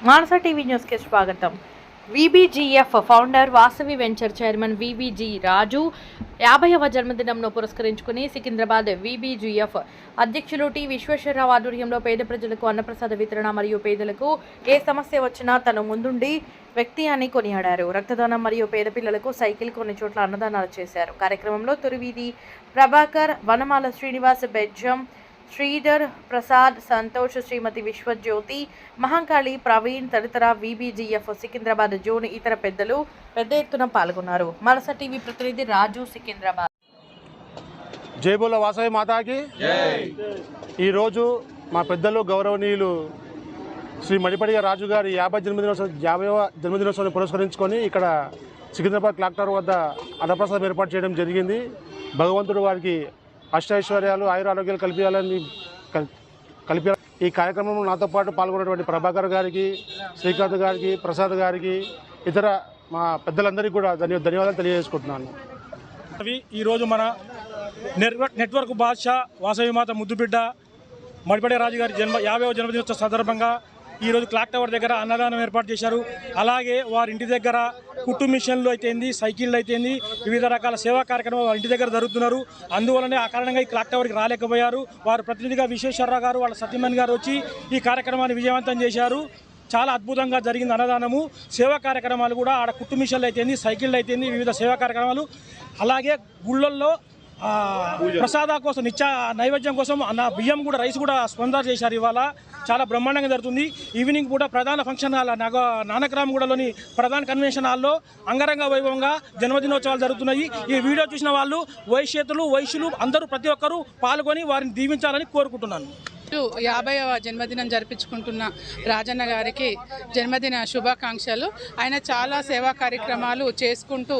మానస TV న్యూస్కి స్వాగతం. VBGF founder Vasavi venture chairman VBG Raju 50వ జన్మదినంను పురస్కరించుకుని సికింద్రాబాద్ వీబీజీఎఫ్ అధ్యక్షులు టి విశ్వేశ్వరరావు ఆధ్వర్యంలో పేద ప్రజలకు అన్నప్రసాద వితరణ మరియు పేదలకు ఏ సమస్య వచ్చినా తను ముందుండి వ్యక్తి అని కొనియాడారు. రక్తదానం మరియు పేద పిల్లలకు సైకిల్ కొన్ని చోట్ల అన్నదానాలు చేశారు. కార్యక్రమంలో తురివీధి ప్రభాకర్, వనమాల శ్రీనివాస్, బెజ్జం శ్రీధర్, ప్రసాద్, సంతోష్, శ్రీమతి విశ్వజ్యోతి, మహంకాళి, ప్రవీణ్ తదితర వీబీజీఎఫ్ సికింద్రాబాద్ జోన్ ఇతర పెద్దలు పెద్ద ఎత్తున పాల్గొన్నారు. మానస టీవీ ప్రతినిధి రాజు, సికింద్రాబాద్. జై బోలో వాసవి మాతాకి. ఈరోజు మా పెద్దలు గౌరవనీయులు శ్రీ మడిపడిగ రాజు గారి 50వ జన్మదినోత్సవాన్ని పురస్కరించుకొని ఇక్కడ సికింద్రాబాద్ క్లాక్ టవర్ వద్ద అన్నప్రసాదం ఏర్పాటు చేయడం జరిగింది. భగవంతుడు వారికి అష్టైశ్వర్యాలు, ఆయురారోగ్యాలు కల్పించాలని ఈ కార్యక్రమంలో నాతో పాటు పాల్గొన్నటువంటి ప్రభాకర్ గారికి, శ్రీకాంత్ గారికి, ప్రసాద్ గారికి, ఇతర మా పెద్దలందరికీ కూడా ధన్యవాదాలు తెలియజేసుకుంటున్నాను. ఈరోజు మన నెట్వర్క్ బాద్షా వాసవి మాత ముద్దుబిడ్డ మడిపడి రాజు గారి 50వ జన్మదినోత్సవ సందర్భంగా ఈరోజు క్లాక్ టవర్ దగ్గర అన్నదానం ఏర్పాటు చేశారు. అలాగే వారి ఇంటి దగ్గర కుట్టు మిషన్లు అయితేంది, సైకిళ్ళు అయితేంది, వివిధ రకాల సేవా కార్యక్రమాలు వారి ఇంటి దగ్గర జరుగుతున్నారు. అందువల్లనే ఆ కారణంగా ఈ క్లాక్ టవర్కి రాలేకపోయారు. వారు ప్రతినిధిగా విశ్వేశ్వరరావు గారు, వాళ్ళ సత్యమణి గారు వచ్చి ఈ కార్యక్రమాన్ని విజయవంతం చేశారు. చాలా అద్భుతంగా జరిగింది అన్నదానము. సేవా కార్యక్రమాలు కూడా ఆడ కుట్టు మిషన్లు అయితేంది, సైకిళ్ళు అయితేంది, వివిధ సేవా కార్యక్రమాలు. అలాగే గుళ్ళల్లో ప్రసాద కోసం నైవేద్యం కోసం బియ్యం కూడా, రైస్ కూడా స్పాన్సర్ చేశారు. ఇవాళ చాలా బ్రహ్మాండంగా జరుగుతుంది. ఈవినింగ్ కూడా ప్రధాన ఫంక్షన్ హాల్ నానక్రామ్గూడలోని ప్రధాన కన్వెన్షన్ హాల్లో అంగరంగ వైభవంగా జన్మదినోత్సవాలు జరుగుతున్నాయి. ఈ వీడియో చూసిన వాళ్ళు వైశ్యులు అందరూ ప్రతి ఒక్కరూ పాల్గొని వారిని దీవించాలని కోరుకుంటున్నాను. 50వ జన్మదినం జరిపించుకుంటున్న రాజన్న గారికి జన్మదిన శుభాకాంక్షలు. ఆయన చాలా సేవా కార్యక్రమాలు చేసుకుంటూ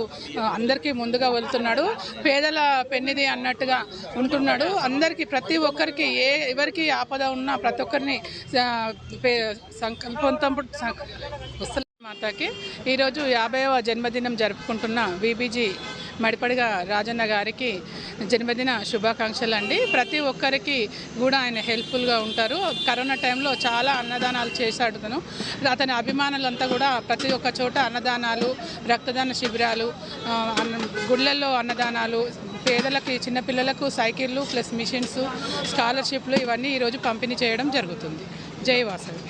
అందరికీ ముందుగా వెళ్తున్నాడు. పేదల పెన్నిది అన్నట్టుగా ఉంటున్నాడు. అందరికీ ప్రతి ఒక్కరికి ఎవరికి ఆపద ఉన్నా ప్రతి ఒక్కరిని సంకల్పంతో మాతకి ఈరోజు 50వ జన్మదినం జరుపుకుంటున్న వీబీజీ మడిపడిగ రాజన్న గారికి జన్మదిన శుభాకాంక్షలు అండి. ప్రతి ఒక్కరికి కూడా ఆయన హెల్ప్ఫుల్గా ఉంటారు. కరోనా టైంలో చాలా అన్నదానాలు చేశాడు తను. అతని అభిమానులంతా కూడా ప్రతి ఒక్క చోట అన్నదానాలు, రక్తదాన శిబిరాలు, గుళ్ళల్లో అన్నదానాలు, పేదలకి, చిన్నపిల్లలకు సైకిళ్ళు ప్లస్ మిషన్స్, స్కాలర్షిప్లు ఇవన్నీ ఈరోజు పంపిణీ చేయడం జరుగుతుంది. జై వాసవి.